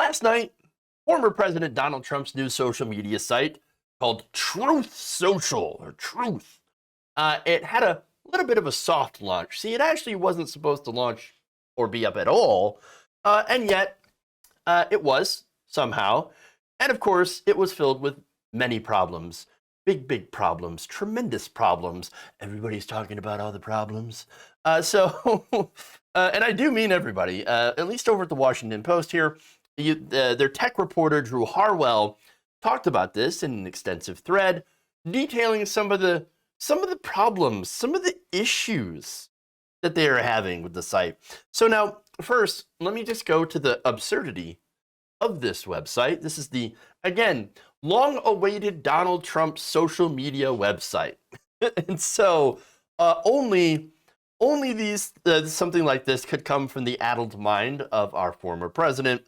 Last night, former President Donald Trump's new social media site called Truth Social, or Truth, it had a little bit of a soft launch. See, it actually wasn't supposed to launch or be up at all, and yet it was somehow. And of course, it was filled with many problems. Big problems, tremendous problems. Everybody's talking about all the problems. And I do mean everybody, at least over at the Washington Post here. Their tech reporter, Drew Harwell, talked about this in an extensive thread, detailing some of the problems, some of the issues that they are having with the site. So now, first, let me just go to the absurdity of this website. This is the, again, long-awaited Donald Trump social media website. And so only these something like this could come from the addled mind of our former president.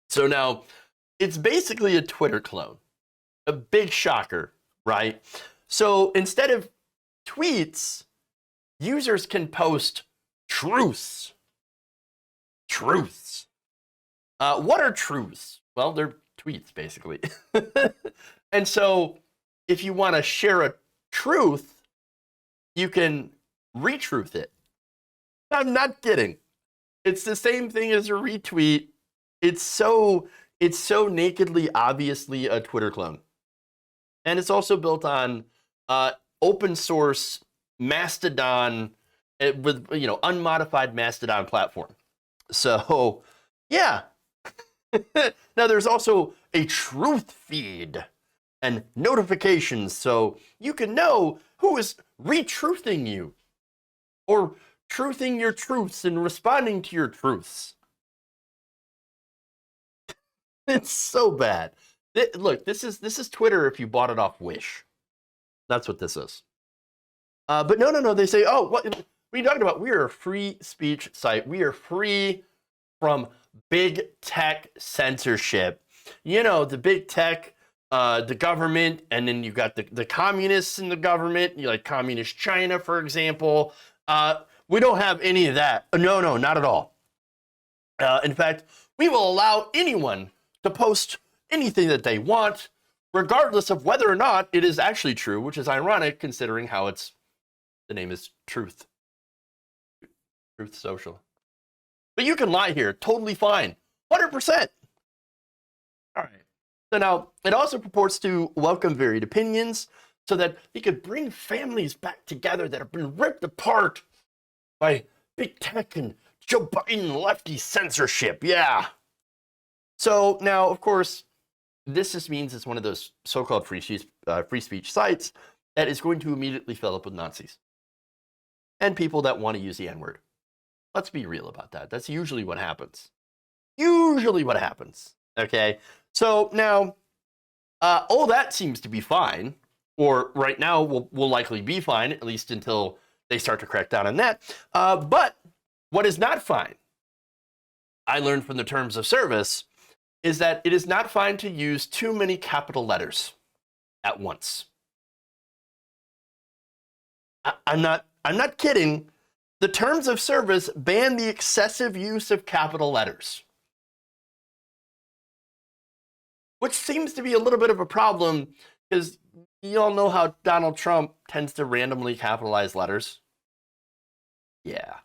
So now it's basically a Twitter clone. A big shocker, right? So instead of tweets, users can post truths. Truths. What are truths? Well, they're tweets, basically. And so if you want to share a truth, you can retruth it. I'm not kidding. It's the same thing as a retweet. It's so nakedly, obviously a Twitter clone. And it's also built on open source Mastodon with, unmodified Mastodon platform. So, yeah. Now, there's also a truth feed and notifications, so you can know who is retruthing you or truthing your truths and responding to your truths. It's so bad. Look, this is Twitter if you bought it off Wish. That's what this is. But no. They say, oh, what are you talking about? We are a free speech site. We are free from big tech censorship. The big tech, the government, and then you got the communists in the government, like communist China, for example. We don't have any of that. No, not at all. In fact, we will allow anyone to post anything that they want, regardless of whether or not it is actually true, which is ironic considering how the name is Truth. Truth Social. But you can lie here, totally fine, 100%. All right. So now, it also purports to welcome varied opinions so that it could bring families back together that have been ripped apart by big tech and Joe Biden lefty censorship. Yeah. So now, of course, this just means it's one of those so-called free speech sites that is going to immediately fill up with Nazis and people that want to use the N-word. Let's be real about that. That's usually what happens. Okay? So now, all that seems to be fine, or right now will likely be fine, at least until they start to crack down on that. But what is not fine, I learned from the terms of service, is that it is not fine to use too many capital letters at once. I'm not kidding. The terms of service ban the excessive use of capital letters, which seems to be a little bit of a problem because you all know how Donald Trump tends to randomly capitalize letters. Yeah.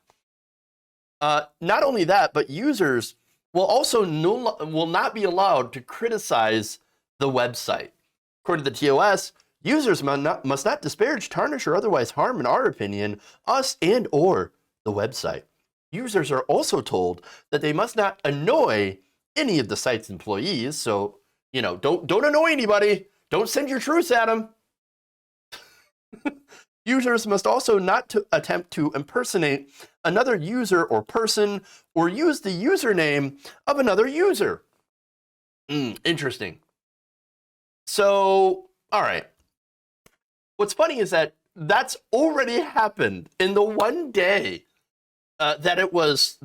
Not only that, but users will also will not be allowed to criticize the website. According to the TOS, users must not disparage, tarnish, or otherwise harm, in our opinion, us and or the website. Users are also told that they must not annoy any of the site's employees. So, don't annoy anybody. Don't send your truths at them. Users must also not attempt to impersonate another user or person or use the username of another user. Interesting. So, all right. What's funny is that that's already happened in the one day that it was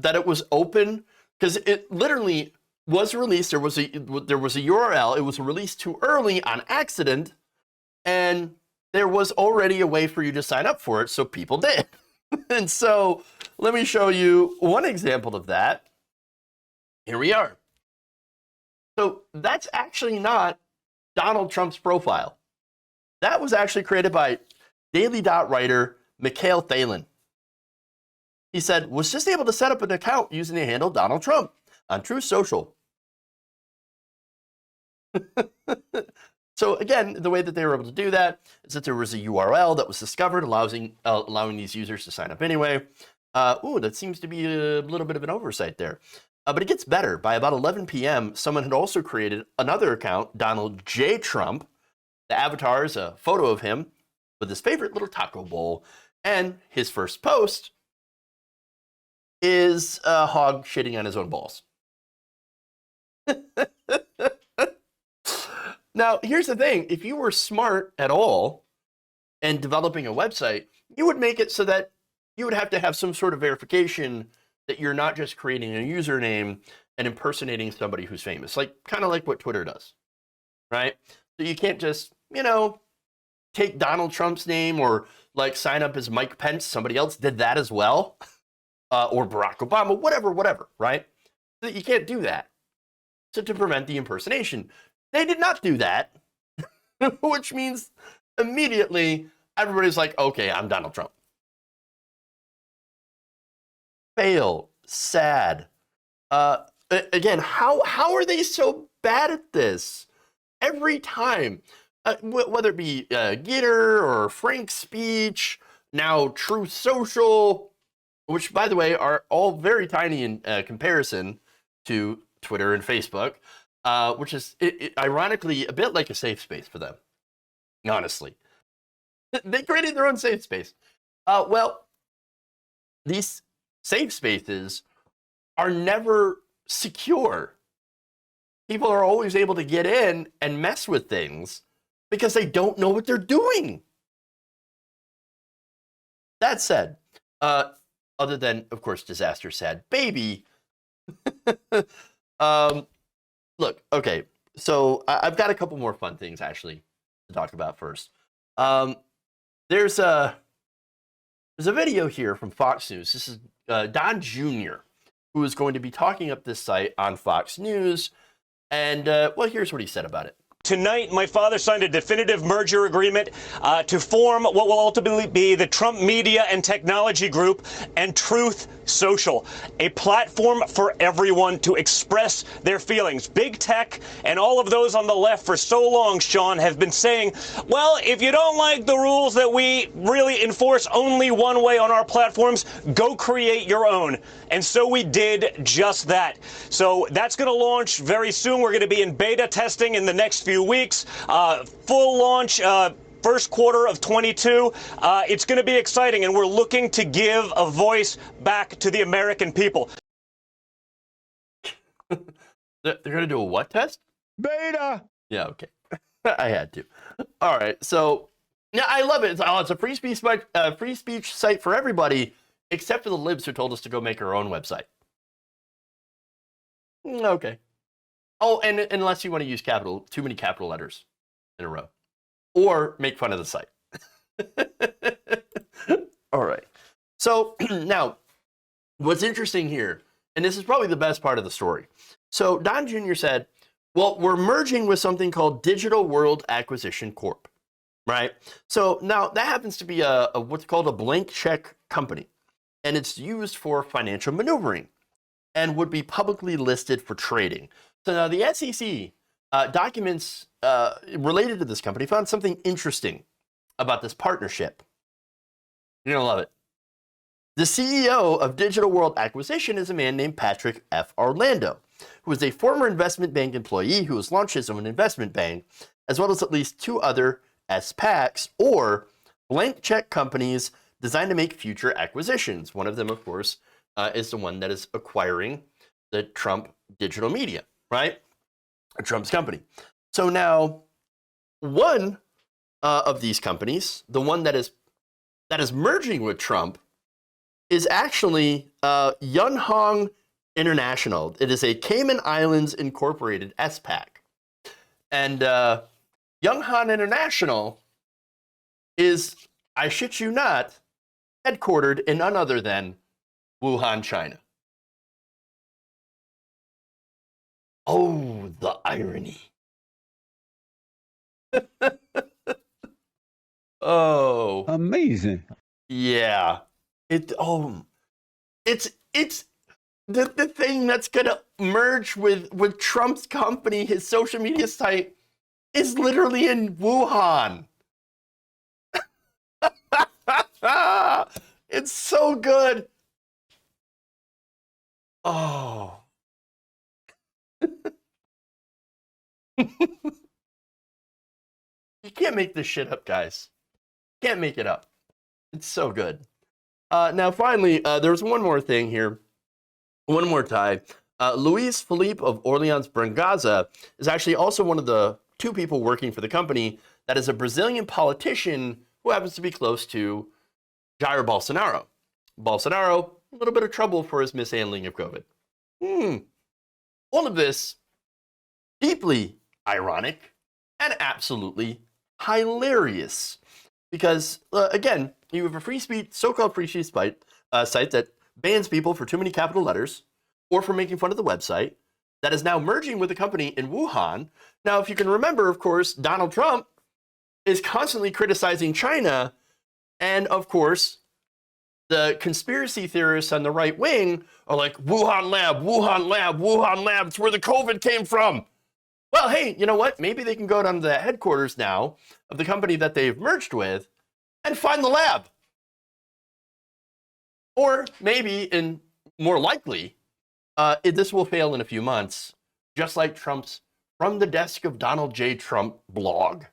open, because it literally was released. There was a URL. It was released too early on accident, and there was already a way for you to sign up for it, so people did. And so let me show you one example of that. Here we are. So that's actually not Donald Trump's profile. That was actually created by Daily Dot writer Mikhail Thalen. He said, was just able to set up an account using the handle Donald Trump on Truth Social. So again, the way that they were able to do that is that there was a URL that was discovered allowing these users to sign up anyway. That seems to be a little bit of an oversight there. But it gets better. By about 11 p.m., someone had also created another account, Donald J. Trump. The avatar is a photo of him with his favorite little taco bowl. And his first post is a hog shitting on his own balls. Now, here's the thing. If you were smart at all and developing a website, you would make it so that you would have to have some sort of verification that you're not just creating a username and impersonating somebody who's famous, kind of like what Twitter does, right? So you can't just, take Donald Trump's name or sign up as Mike Pence. Somebody else did that as well, or Barack Obama, whatever, right? So you can't do that. So to prevent the impersonation, they did not do that, which means immediately everybody's like, okay, I'm Donald Trump. Fail. Sad. Again, how are they so bad at this? Every time, whether it be Gitter or Frank Speech, now Truth Social, which, by the way, are all very tiny in comparison to Twitter and Facebook, which is ironically a bit like a safe space for them, honestly. They created their own safe space. Well, these safe spaces are never secure. People are always able to get in and mess with things because they don't know what they're doing. That said, other than, of course, disaster sad baby, look, okay, so I've got a couple more fun things, actually, to talk about first. There's a video here from Fox News. This is Don Jr., who is going to be talking up this site on Fox News. And, here's what he said about it. Tonight, my father signed a definitive merger agreement to form what will ultimately be the Trump Media and Technology Group and Truth Social, a platform for everyone to express their feelings. Big tech and all of those on the left for so long, Sean, have been saying, well, if you don't like the rules that we really enforce only one way on our platforms, go create your own. And so we did just that. So that's going to launch very soon. We're going to be in beta testing in the next few weeks. Full launch first quarter of 22. It's going to be exciting, and we're looking to give a voice back to the American people. They're going to do a what test? Beta. Yeah, okay. I had to. All right. So, yeah, I love it. It's a free speech site for everybody, except for the libs who told us to go make our own website. Okay. Oh, and unless you want to use too many capital letters in a row, or make fun of the site. All right. So now, what's interesting here, and this is probably the best part of the story. So Don Jr. said, well, we're merging with something called Digital World Acquisition Corp, right? So now that happens to be a what's called a blank check company, and it's used for financial maneuvering and would be publicly listed for trading. So now the SEC documents related to this company found something interesting about this partnership. You're going to love it. The CEO of Digital World Acquisition is a man named Patrick F. Orlando, who is a former investment bank employee who has launched his own investment bank, as well as at least 2 other SPACs, or blank check companies designed to make future acquisitions. One of them, of course, is the one that is acquiring the Trump digital media, right? Trump's company. So now, one of these companies, the one that is merging with Trump, is actually Yunhong International. It is a Cayman Islands Incorporated SPAC. And Yunhong International is, I shit you not, headquartered in none other than Wuhan, China. Oh, the irony. Oh, Amazing. yeah. It's the thing that's gonna merge with Trump's company, his social media site, is literally in Wuhan. It's so good. Oh. You can't make this shit up, guys. Can't make it up. It's so good. Now, finally, there's one more thing here. One more tie. Luis Felipe of Orleans Brangaza is actually also one of the two people working for the company that is a Brazilian politician who happens to be close to Jair Bolsonaro. Bolsonaro, a little bit of trouble for his mishandling of COVID. All of this, deeply ironic and absolutely hilarious. Because, again, you have a free speech, so-called free speech site that bans people for too many capital letters or for making fun of the website that is now merging with a company in Wuhan. Now, if you can remember, of course, Donald Trump is constantly criticizing China. And, of course, the conspiracy theorists on the right wing are like, Wuhan lab, Wuhan lab, Wuhan lab. It's where the COVID came from. Well, hey, you know what? Maybe they can go down to the headquarters now of the company that they've merged with and find the lab. Or maybe, and more likely, this will fail in a few months, just like Trump's From the Desk of Donald J. Trump blog.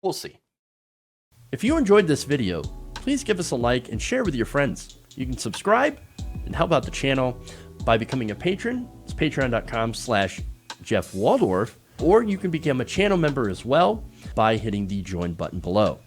We'll see. If you enjoyed this video, please give us a like and share with your friends. You can subscribe and help out the channel by becoming a patron. It's patreon.com/Jeff Waldorf, or you can become a channel member as well by hitting the join button below.